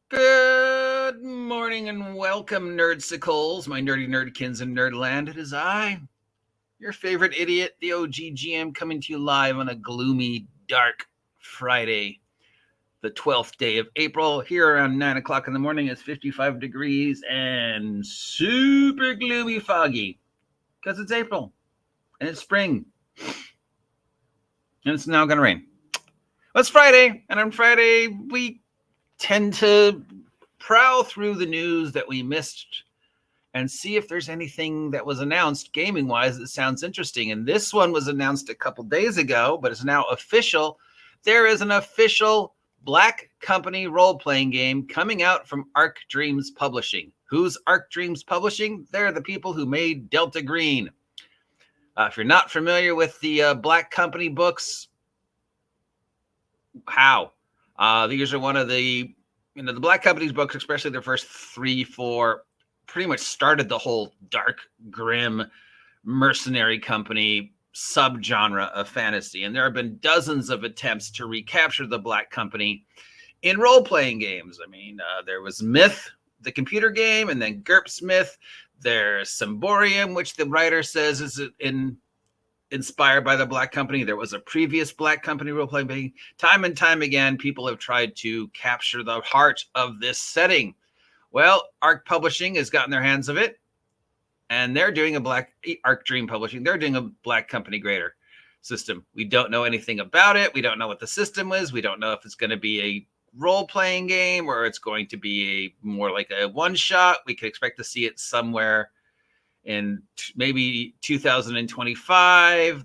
Good morning and welcome, nerdsicles, my nerdy nerdkins in Nerdland. It is I, your favorite idiot, the OG GM, coming to you live on a gloomy, dark Friday, the 12th day of April. Here around 9 o'clock in the morning, it's 55 degrees and super gloomy foggy because it's April and it's spring and it's now going to rain. Well, it's Friday, and on Friday, we tend to prowl through the news that we missed and see if there's anything that was announced gaming wise that sounds interesting. And this one was announced a couple days ago, but it's now official. There is an official Black Company role-playing game coming out from Arc Dreams Publishing. Who's Arc Dreams Publishing? They're the people who made Delta Green. If you're not familiar with the Black Company books, how? These are one of the Black Company's books, especially their first 3, 4, pretty much started the whole dark, grim, mercenary company subgenre of fantasy. And there have been dozens of attempts to recapture the Black Company in role-playing games. I mean, there was Myth, the computer game, and then GURPS Myth. There's Symborium, which the writer says is inspired by the Black Company. There was a previous Black Company role-playing game. Time and time again, people have tried to capture the heart of this setting. Well, Arc Publishing has gotten their hands of it, and they're doing Arc Dream Publishing, they're doing a Black Company greater system. We don't know anything about it. We don't know what the system is. We don't know if it's going to be a role-playing game or it's going to be more like a one-shot. We could expect to see it somewhere in maybe 2025.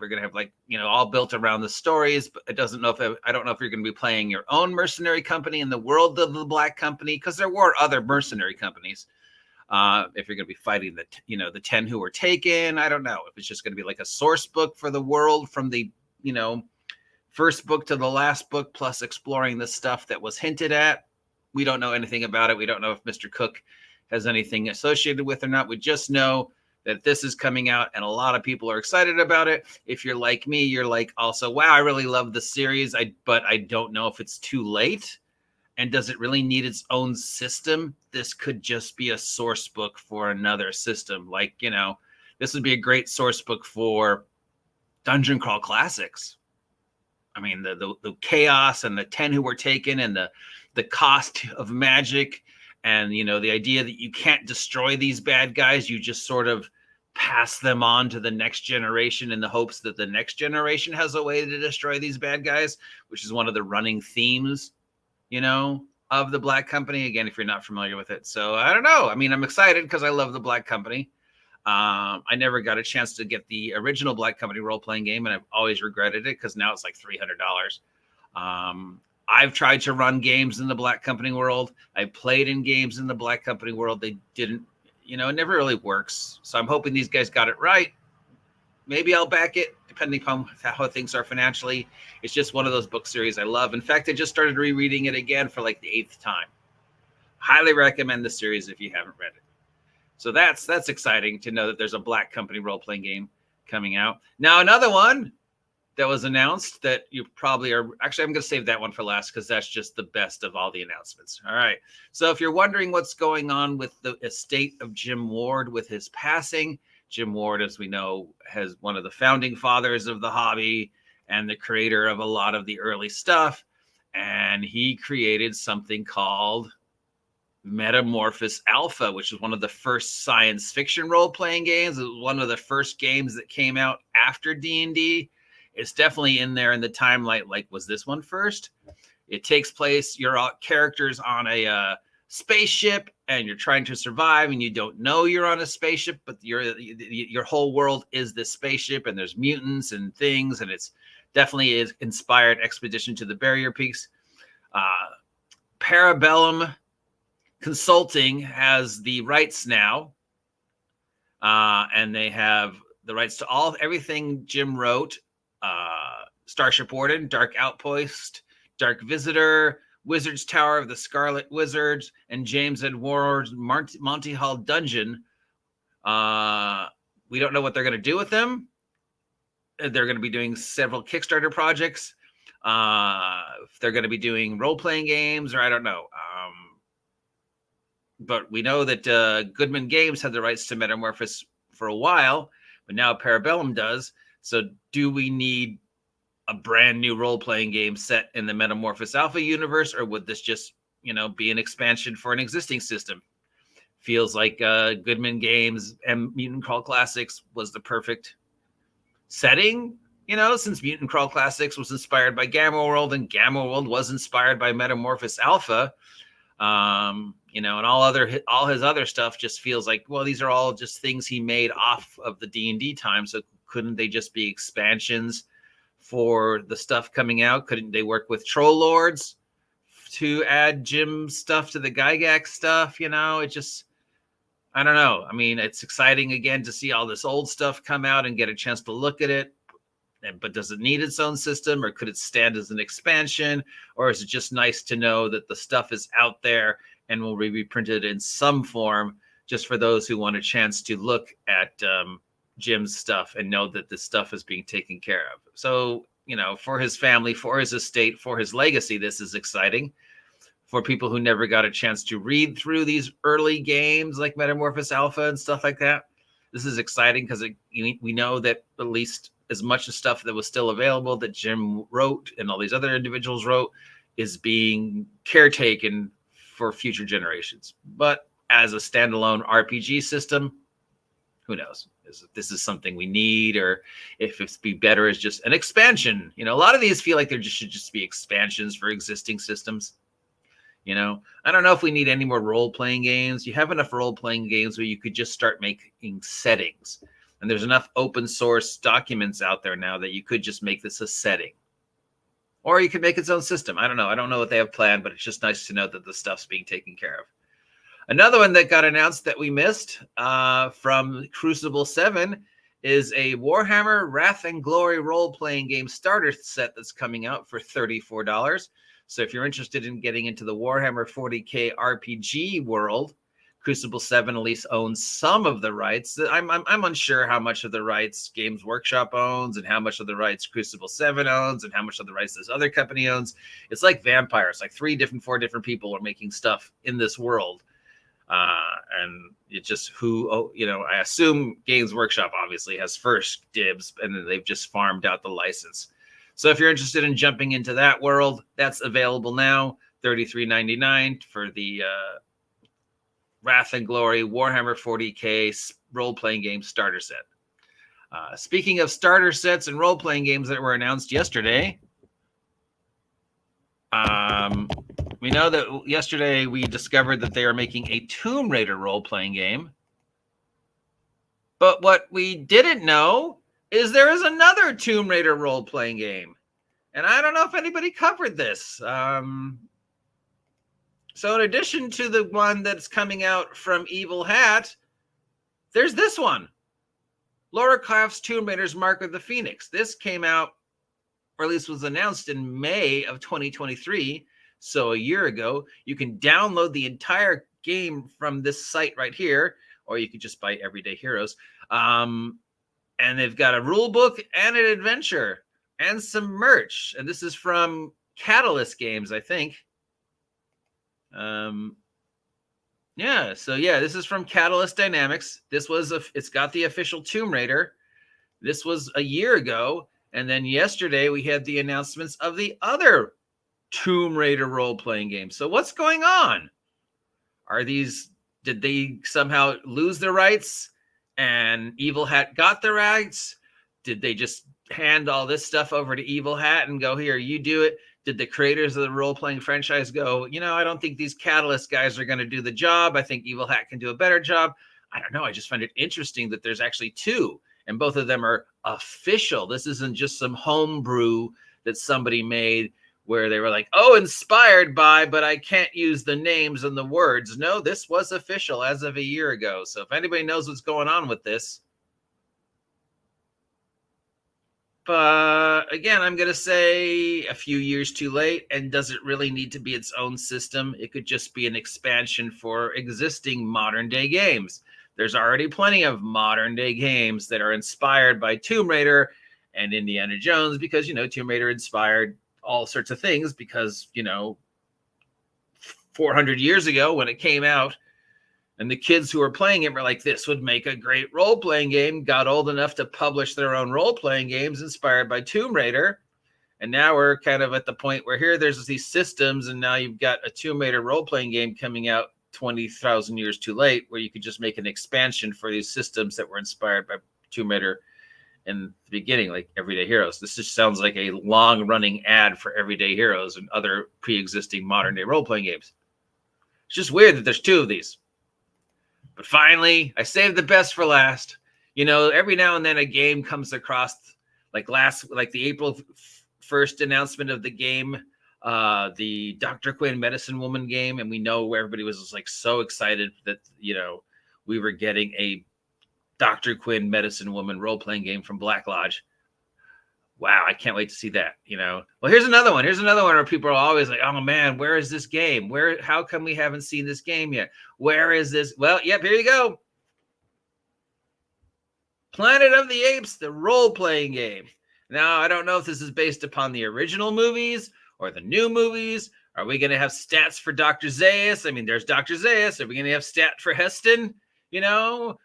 We're going to have all built around the stories, but I don't know if you're going to be playing your own mercenary company in the world of the Black Company, because there were other mercenary companies. If you're going to be fighting the 10 who were taken, I don't know if it's just going to be like a source book for the world from the, first book to the last book, plus exploring the stuff that was hinted at. We don't know anything about it. We don't know if Mr. Cook has anything associated with or not. We just know that this is coming out and a lot of people are excited about it. If you're like me, you're like also, wow, I really love the series, but I don't know if it's too late. And does it really need its own system? This could just be a source book for another system. This would be a great source book for Dungeon Crawl Classics. I mean, the chaos and the 10 who were taken and the cost of magic. And, the idea that you can't destroy these bad guys, you just sort of pass them on to the next generation in the hopes that the next generation has a way to destroy these bad guys, which is one of the running themes, of the Black Company. Again, if you're not familiar with it. So I don't know. I mean, I'm excited because I love the Black Company. I never got a chance to get the original Black Company role-playing game, and I've always regretted it because now it's like $300. I've tried to run games in the Black Company world. I played in games in the Black Company world. They didn't, it never really works. So I'm hoping these guys got it right. Maybe I'll back it, depending upon how things are financially. It's just one of those book series I love. In fact, I just started rereading it again for like the 8th time. Highly recommend the series if you haven't read it. So that's exciting to know that there's a Black Company role-playing game coming out. Now, another one that was announced that you probably are, actually, I'm going to save that one for last because that's just the best of all the announcements. All right. So if you're wondering what's going on with the estate of Jim Ward with his passing, Jim Ward, as we know, has one of the founding fathers of the hobby and the creator of a lot of the early stuff. And he created something called Metamorphosis Alpha, which is one of the first science fiction role-playing games. It was one of the first games that came out after D&D. It's definitely in there in the timeline. Like, was this one first? It takes place, your characters on a spaceship, and you're trying to survive, and you don't know you're on a spaceship, but your whole world is this spaceship, and there's mutants and things, and it's definitely is inspired Expedition to the Barrier Peaks. Parabellum Consulting has the rights now, and they have the rights to everything Jim wrote. Starship Warden, Dark Outpost, Dark Visitor, Wizard's Tower of the Scarlet Wizards, and James Ed Ward's Monty Hall Dungeon. We don't know what they're going to do with them. They're going to be doing several Kickstarter projects. if they're going to be doing role-playing games, or I don't know. But we know that Goodman Games had the rights to Metamorphosis for a while, but now Parabellum does. So do we need a brand new role-playing game set in the Metamorphosis Alpha universe, or would this just, be an expansion for an existing system? Feels like Goodman Games and Mutant Crawl Classics was the perfect setting, since Mutant Crawl Classics was inspired by Gamma World, and Gamma World was inspired by Metamorphosis Alpha. And all his other stuff just feels like, well, these are all just things he made off of the D&D time. So couldn't they just be expansions for the stuff coming out? Couldn't they work with Troll Lords to add Jim stuff to the Gygax stuff? It just, I don't know. I mean, it's exciting again to see all this old stuff come out and get a chance to look at it. But does it need its own system, or could it stand as an expansion? Or is it just nice to know that the stuff is out there and will be reprinted in some form just for those who want a chance to look at Jim's stuff and know that this stuff is being taken care of? So, for his family, for his estate, for his legacy, this is exciting. For people who never got a chance to read through these early games like Metamorphosis Alpha and stuff like that, this is exciting because we know that at least as much of stuff that was still available that Jim wrote and all these other individuals wrote is being caretaken for future generations. But as a standalone RPG system, who knows? This is something we need, or if it's be better as just an expansion. A lot of these feel like they should just be expansions for existing systems. I don't know if we need any more role-playing games. You have enough role-playing games where you could just start making settings. And there's enough open source documents out there now that you could just make this a setting. Or you could make its own system. I don't know. I don't know what they have planned, but it's just nice to know that the stuff's being taken care of. Another one that got announced that we missed from Crucible 7 is a Warhammer Wrath and Glory role-playing game starter set that's coming out for $34. So if you're interested in getting into the Warhammer 40K RPG world, Crucible 7 at least owns some of the rights. I'm unsure how much of the rights Games Workshop owns and how much of the rights Crucible 7 owns and how much of the rights this other company owns. It's like vampires, like 4 different people are making stuff in this world. And it just I assume Games Workshop obviously has first dibs, and then they've just farmed out the license. So if you're interested in jumping into that world, that's available now, $33.99 for the Wrath and Glory Warhammer 40K role-playing game starter set. Speaking of starter sets and role-playing games that were announced yesterday, we know that yesterday we discovered that they are making a Tomb Raider role-playing game. But what we didn't know is there is another Tomb Raider role-playing game. And I don't know if anybody covered this. So in addition to the one that's coming out from Evil Hat, there's this one. Laura Croft's Tomb Raider's Mark of the Phoenix. This came out, or at least was announced in May of 2023, so a year ago. You can download the entire game from this site right here, or you could just buy Everyday Heroes. And they've got a rule book and an adventure and some merch. And this is from Catalyst Games, I think. This is from Catalyst Dynamics. It's got the official Tomb Raider. This was a year ago. And then yesterday we had the announcements of the other Tomb Raider role-playing game. So what's going on? Did they somehow lose their rights and Evil Hat got the rights? Did they just hand all this stuff over to Evil Hat and go, here, you do it? Did the creators of the role-playing franchise go, I don't think these Catalyst guys are going to do the job. I think Evil Hat can do a better job. I don't know. I just find it interesting that there's actually 2, and both of them are official. This isn't just some homebrew that somebody made where they were like, inspired by, but I can't use the names and the words. No, this was official as of a year ago. So if anybody knows what's going on with this. But again, I'm going to say a few years too late. And does it really need to be its own system? It could just be an expansion for existing modern day games. There's already plenty of modern day games that are inspired by Tomb Raider and Indiana Jones because, Tomb Raider inspired all sorts of things because, 400 years ago when it came out, and the kids who were playing it were like, this would make a great role-playing game, got old enough to publish their own role-playing games inspired by Tomb Raider. And now we're kind of at the point where here there's these systems, and now you've got a Tomb Raider role-playing game coming out 20,000 years too late, where you could just make an expansion for these systems that were inspired by Tomb Raider in the beginning, like Everyday Heroes. This just sounds like a long-running ad for Everyday Heroes and other pre-existing modern-day role-playing games. It's just weird that there's two of these. But finally, I saved the best for last. Every now and then a game comes across, like the April 1st announcement of the game, the Dr. Quinn Medicine Woman game, and we know where everybody was just like so excited that we were getting a Dr. Quinn Medicine Woman role-playing game from Black Lodge. Wow, I can't wait to see that. Well, here's another one where people are always like, oh man, where is this game? How come we haven't seen this game yet? Where is this? Well, yep, here you go. Planet of the Apes, the role-playing game. Now, I don't know if this is based upon the original movies or the new movies. Are we going to have stats for Dr. Zaius? I mean, there's Dr. Zaius. Are we going to have stat for Heston? Your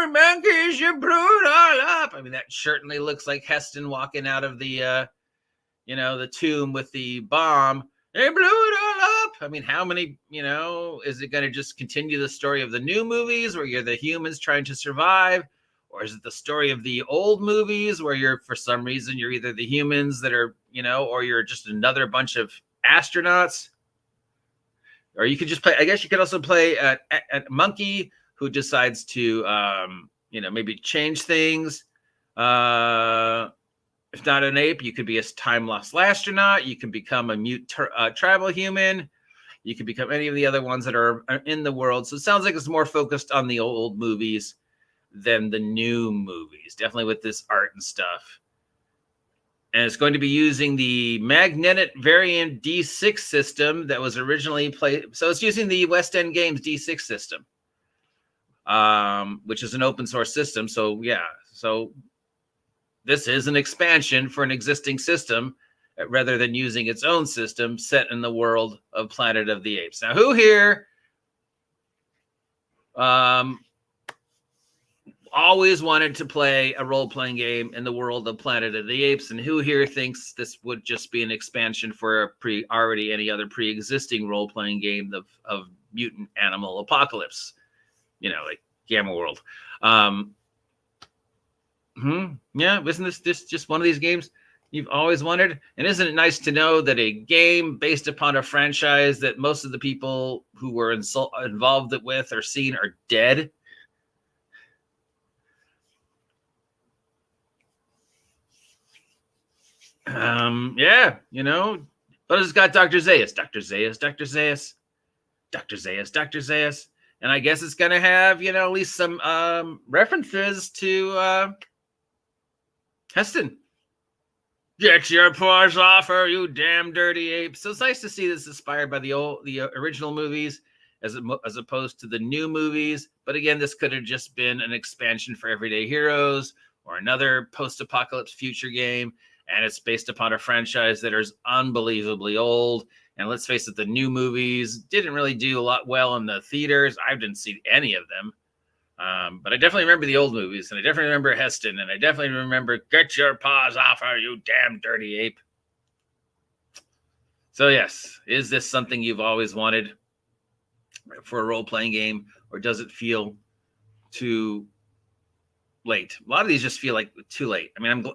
monkeys, you blew it all up. I mean, that certainly looks like Heston walking out of the, the tomb with the bomb. They blew it all up. I mean, how many, is it going to just continue the story of the new movies where you're the humans trying to survive? Or is it the story of the old movies where for some reason, you're either the humans that are, or you're just another bunch of astronauts? Or you could just play, I guess you could also play a monkey who decides to, maybe change things. If not an ape, you could be a time-lost astronaut. You can become a mute tribal human. You can become any of the other ones that are in the world. So it sounds like it's more focused on the old movies than the new movies, definitely with this art and stuff. And it's going to be using the magnetic variant D6 system that was originally played. So it's using the West End Games D6 system, which is an open source system. So yeah, so this is an expansion for an existing system rather than using its own system set in the world of Planet of the Apes. Now, who here always wanted to play a role-playing game in the world of Planet of the Apes, and who here thinks this would just be an expansion for already any other pre-existing role-playing game of mutant animal apocalypse, like Gamma World? Yeah, isn't this just one of these games you've always wanted? And isn't it nice to know that a game based upon a franchise that most of the people who were involved with or seen are dead? Yeah, but it's got Dr. Zaius, and I guess it's gonna have, at least some references to Heston. Get your paws off her, you damn dirty ape. So it's nice to see this inspired by the original movies as opposed to the new movies. But again, this could have just been an expansion for Everyday Heroes or another post-apocalypse future game. And it's based upon a franchise that is unbelievably old. And let's face it, the new movies didn't really do a lot well in the theaters. I didn't see any of them. But I definitely remember the old movies. And I definitely remember Heston. And I definitely remember, get your paws off her, you damn dirty ape. So yes, is this something you've always wanted for a role-playing game? Or does it feel too late? A lot of these just feel like too late. I mean,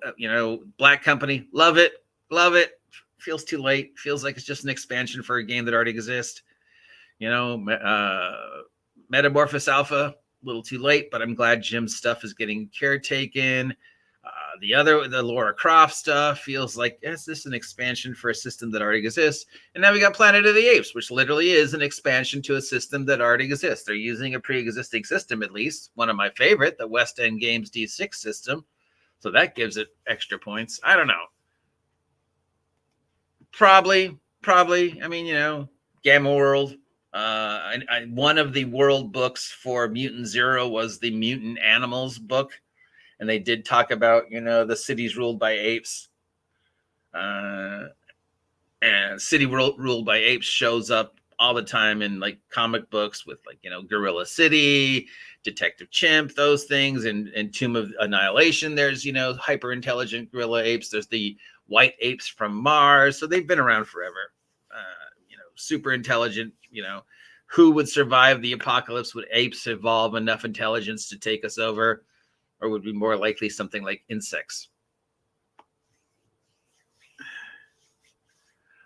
Black Company, love it. Feels too late. Feels like it's just an expansion for a game that already exists. Metamorphosis Alpha, a little too late, but I'm glad Jim's stuff is getting caretaken. The Lara Croft stuff feels like, is this an expansion for a system that already exists? And now we got Planet of the Apes, which literally is an expansion to a system that already exists. They're using a pre-existing system, at least. One of my favorite, the West End Games D6 system. So that gives it extra points. I don't know. Probably. I mean, Gamma World. One of the world books for Mutant Zero was the Mutant Animals book. And they did talk about, the cities ruled by apes. And City Ruled by Apes shows up all the time in like comic books with like, Gorilla City, Detective Chimp, those things, and Tomb of Annihilation. There's, hyper intelligent gorilla apes. There's the white apes from Mars. So they've been around forever. Super intelligent, who would survive the apocalypse? Would apes evolve enough intelligence to take us over? Or would be more likely something like insects?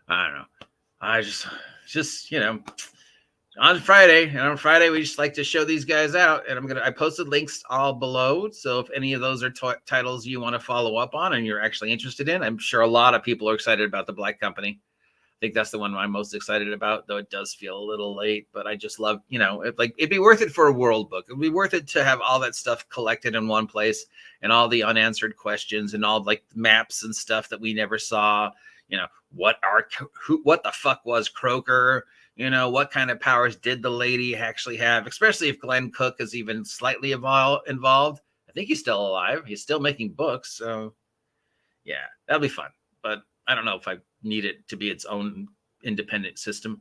I don't know. I just on Friday, we just like to show these guys out, and I posted links all below. So if any of those are titles you want to follow up on and you're actually interested in, I'm sure a lot of people are excited about the Black Company. I think that's the one I'm most excited about, though it does feel a little late, but I just love, it'd be worth it for a world book. It'd be worth it to have all that stuff collected in one place and all the unanswered questions and all like maps and stuff that we never saw. What the fuck was Croker? What kind of powers did the lady actually have? Especially if Glenn Cook is even slightly involved. I think he's still alive. He's still making books. So yeah, that'll be fun. But I don't know if I need it to be its own independent system.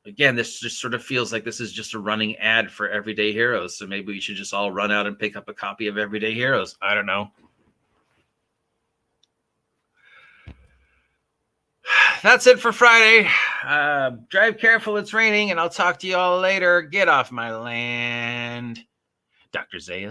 Again, this just sort of feels like this is just a running ad for Everyday Heroes. So maybe we should just all run out and pick up a copy of Everyday Heroes. I don't know. That's it for Friday. Drive careful. It's raining, and I'll talk to you all later. Get off my land. Dr. Zayas.